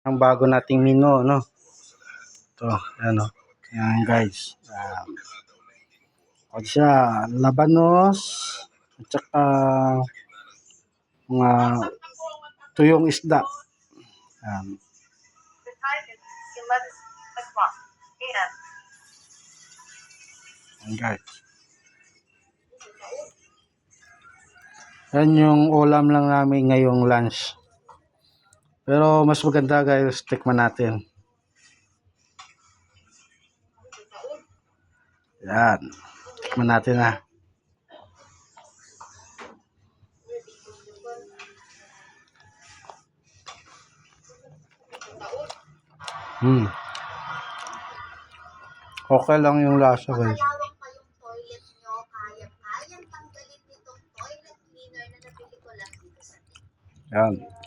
Ang bago nating menu, no? Ito, ano. Yan guys. O siya, labanos, at saka mga tuyong isda. Yan. Yan guys. Yan yung ulam lang namin ngayong lunch. Pero mas maganda guys, tikman natin. Yan. Tikman natin na. Okay lang yung lasa guys. Yan.